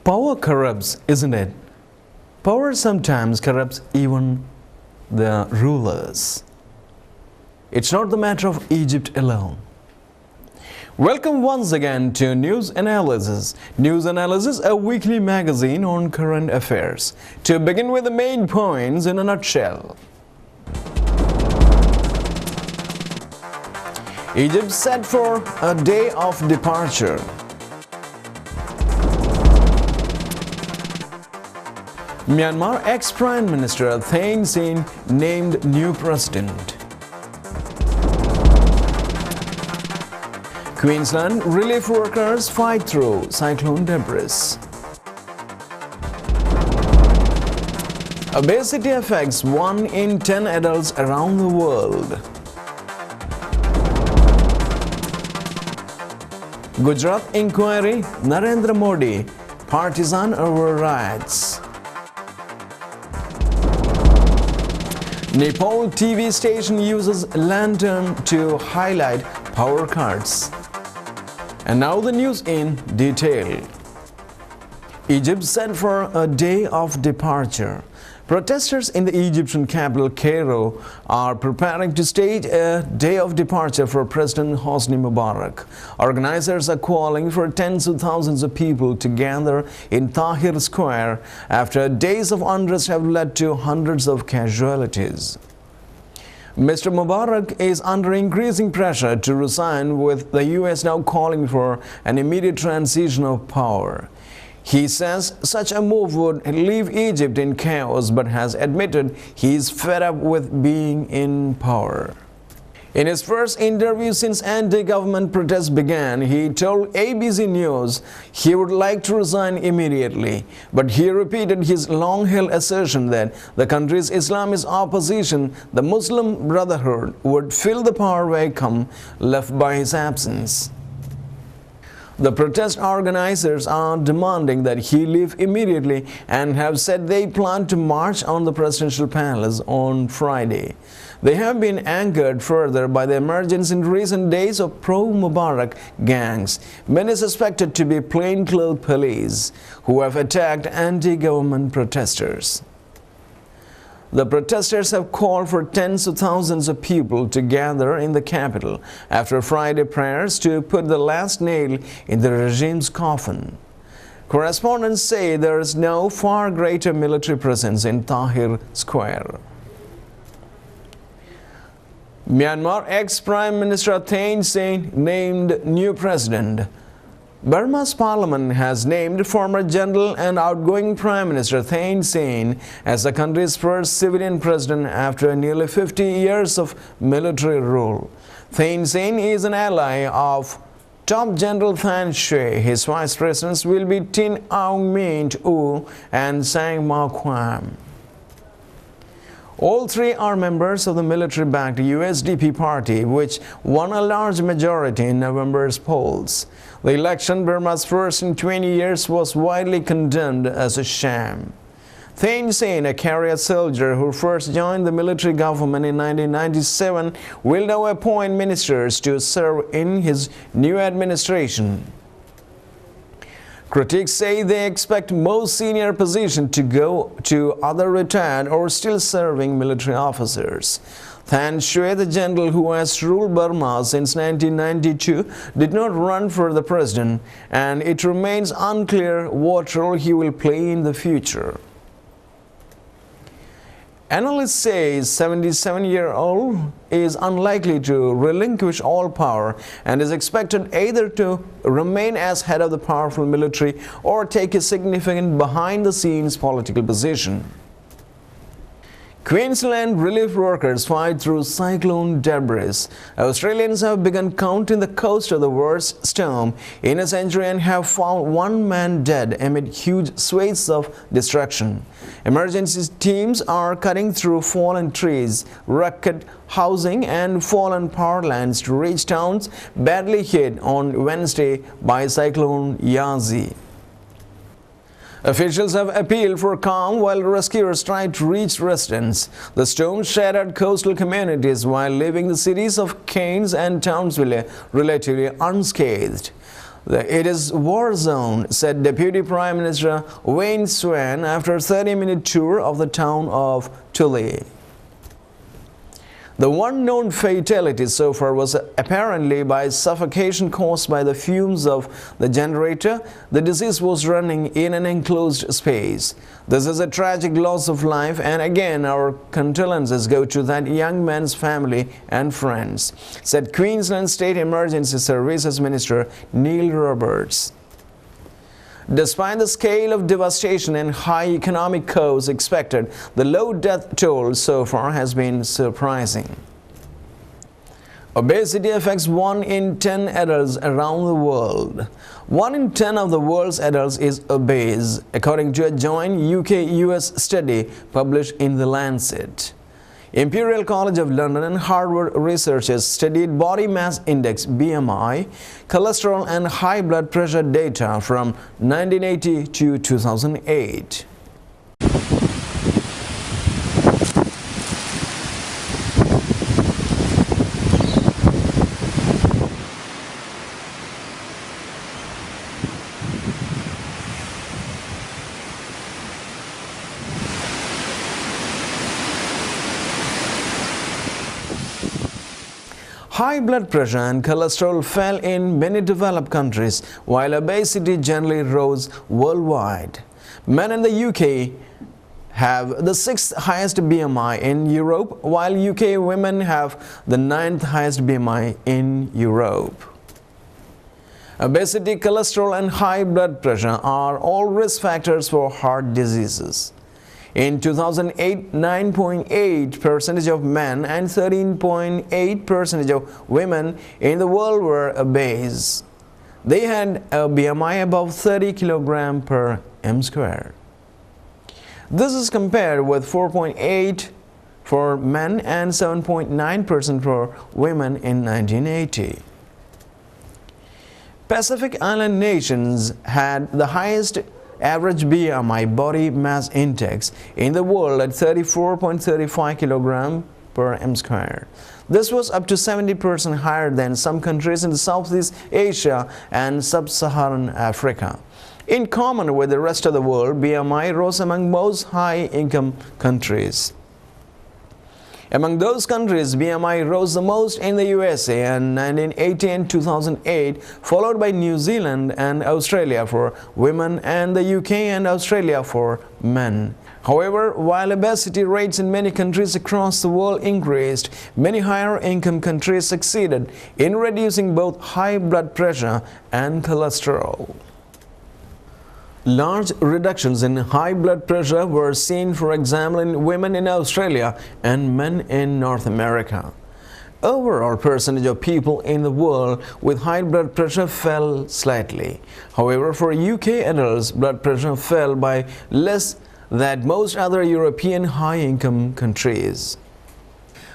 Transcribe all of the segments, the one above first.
Power corrupts, isn't it? Power sometimes corrupts even the rulers. It's not the matter of Egypt alone. Welcome once again to News Analysis. News Analysis, a weekly magazine on current affairs. To begin with the main points in a nutshell. Egypt set for a day of departure. Myanmar ex-Prime Minister Thein Sein named new president. Queensland relief workers fight through cyclone debris. Obesity affects 1 in 10 adults around the world. Gujarat inquiry, Narendra Modi, partisan over riots. Nepal TV station uses lantern to highlight power cuts. And now the news in detail. Egypt set for a day of departure. Protesters in the Egyptian capital Cairo are preparing to stage a day of departure for President Hosni Mubarak. Organizers are calling for tens of thousands of people to gather in Tahrir Square after days of unrest have led to hundreds of casualties. Mr. Mubarak is under increasing pressure to resign, with the US now calling for an immediate transition of power. He says such a move would leave Egypt in chaos, but has admitted he is fed up with being in power. In his first interview since anti-government protests began, he told ABC News he would like to resign immediately. But he repeated his long-held assertion that the country's Islamist opposition, the Muslim Brotherhood, would fill the power vacuum left by his absence. The protest organizers are demanding that he leave immediately and have said they plan to march on the presidential palace on Friday. They have been angered further by the emergence in recent days of pro-Mubarak gangs, many suspected to be plainclothes police, who have attacked anti-government protesters. The protesters have called for tens of thousands of people to gather in the capital after Friday prayers to put the last nail in the regime's coffin. Correspondents say there is no far greater military presence in Tahrir Square. Myanmar ex-Prime Minister Thein Sein named new president. Burma's parliament has named former general and outgoing Prime Minister Thein Sein as the country's first civilian president after nearly 50 years of military rule. Thein Sein is an ally of top General Than Shwe. His vice presidents will be Tin Aung Myint Oo and Sang Ma Kwan. All three are members of the military-backed USDP party, which won a large majority in November's polls. The election, Burma's first in 20 years, was widely condemned as a sham. Thein Sein, a career soldier who first joined the military government in 1997, will now appoint ministers to serve in his new administration. Critics say they expect most senior positions to go to other retired or still serving military officers. Than Shwe, the general who has ruled Burma since 1992, did not run for the president, and it remains unclear what role he will play in the future. Analysts say 77-year-old is unlikely to relinquish all power and is expected either to remain as head of the powerful military or take a significant behind-the-scenes political position. Queensland relief workers fight through cyclone debris. Australians have begun counting the cost of the worst storm in a century and have found 1 man dead amid huge swathes of destruction. Emergency teams are cutting through fallen trees, wrecked housing and fallen power lines to reach towns badly hit on Wednesday by Cyclone Yazi. Officials have appealed for calm while rescuers try to reach residents. The storm shattered coastal communities while leaving the cities of Cairns and Townsville relatively unscathed. It is war zone, said Deputy Prime Minister Wayne Swan after a 30-minute tour of the town of Tully. The one known fatality so far was apparently by suffocation caused by the fumes of the generator. The deceased was running in an enclosed space. This is a tragic loss of life, and again our condolences go to that young man's family and friends, said Queensland State Emergency Services Minister Neil Roberts. Despite the scale of devastation and high economic costs expected, the low death toll so far has been surprising. Obesity affects 1 in 10 adults around the world. 1 in 10 of the world's adults is obese, according to a joint UK-US study published in The Lancet. Imperial College of London and Harvard researchers studied body mass index (BMI), cholesterol and high blood pressure data from 1980 to 2008. High blood pressure and cholesterol fell in many developed countries, while obesity generally rose worldwide. Men in the UK have the 6th highest BMI in Europe, while UK women have the 9th highest BMI in Europe. Obesity, cholesterol and high blood pressure are all risk factors for heart diseases. In 2008, 9.8% of men and 13.8% of women in the world were obese. They had a BMI above 30 kg per m². This is compared with 4.8% for men and 7.9% for women in 1980. Pacific Island nations had the highest average BMI body mass index in the world at 34.35 kg per m². This was up to 70% higher than some countries in Southeast Asia and Sub-Saharan Africa. In common with the rest of the world, BMI rose among most high-income countries. Among those countries, BMI rose the most in the USA in 1980 and 2008, followed by New Zealand and Australia for women and the UK and Australia for men. However, while obesity rates in many countries across the world increased, many higher-income countries succeeded in reducing both high blood pressure and cholesterol. Large reductions in high blood pressure were seen, for example, in women in Australia and men in North America. Overall percentage of people in the world with high blood pressure fell slightly. However, for UK adults, blood pressure fell by less than most other European high-income countries.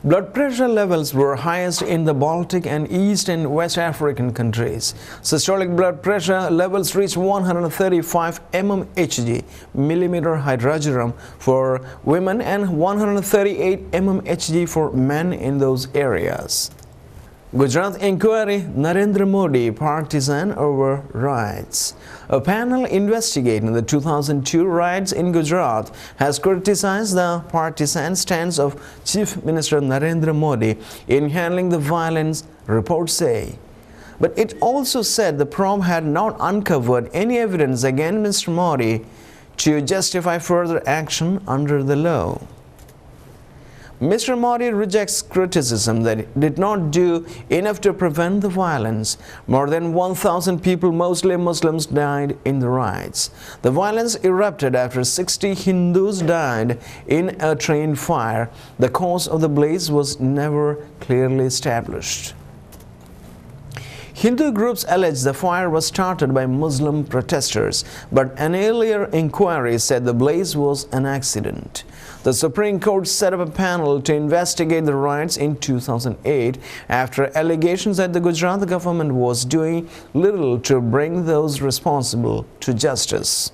Blood pressure levels were highest in the Baltic and East and West African countries. Systolic blood pressure levels reached 135 mmHg, millimeter hydrogram, for women and 138 mmHg for men in those areas. Gujarat inquiry, Narendra Modi partisan over riots. A panel investigating the 2002 riots in Gujarat has criticized the partisan stance of Chief Minister Narendra Modi in handling the violence, reports say. But it also said the probe had not uncovered any evidence against Mr. Modi to justify further action under the law. Mr. Modi rejects criticism that it did not do enough to prevent the violence. More than 1,000 people, mostly Muslims, died in the riots. The violence erupted after 60 Hindus died in a train fire. The cause of the blaze was never clearly established. Hindu groups allege the fire was started by Muslim protesters, but an earlier inquiry said the blaze was an accident. The Supreme Court set up a panel to investigate the riots in 2008 after allegations that the Gujarat government was doing little to bring those responsible to justice.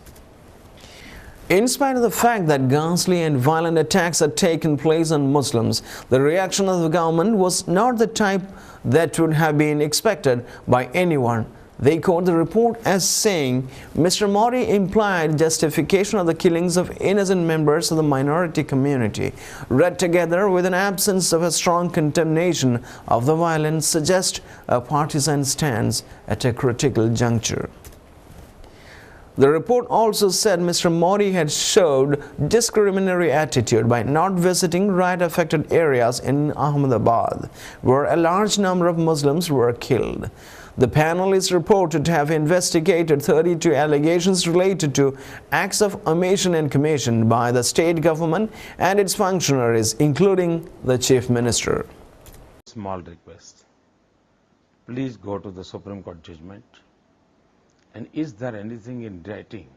In spite of the fact that ghastly and violent attacks had taken place on Muslims, the reaction of the government was not the type that would have been expected by anyone They quote the report as saying, Mr. Modi implied justification of the killings of innocent members of the minority community, read together with an absence of a strong condemnation of the violence, suggest a partisan stance at a critical juncture. The report also said Mr. Modi had showed discriminatory attitude by not visiting riot-affected areas in Ahmedabad, where a large number of Muslims were killed. The panel is reported to have investigated 32 allegations related to acts of omission and commission by the state government and its functionaries, including the Chief Minister. Small request. Please go to the Supreme Court judgment. And is there anything in writing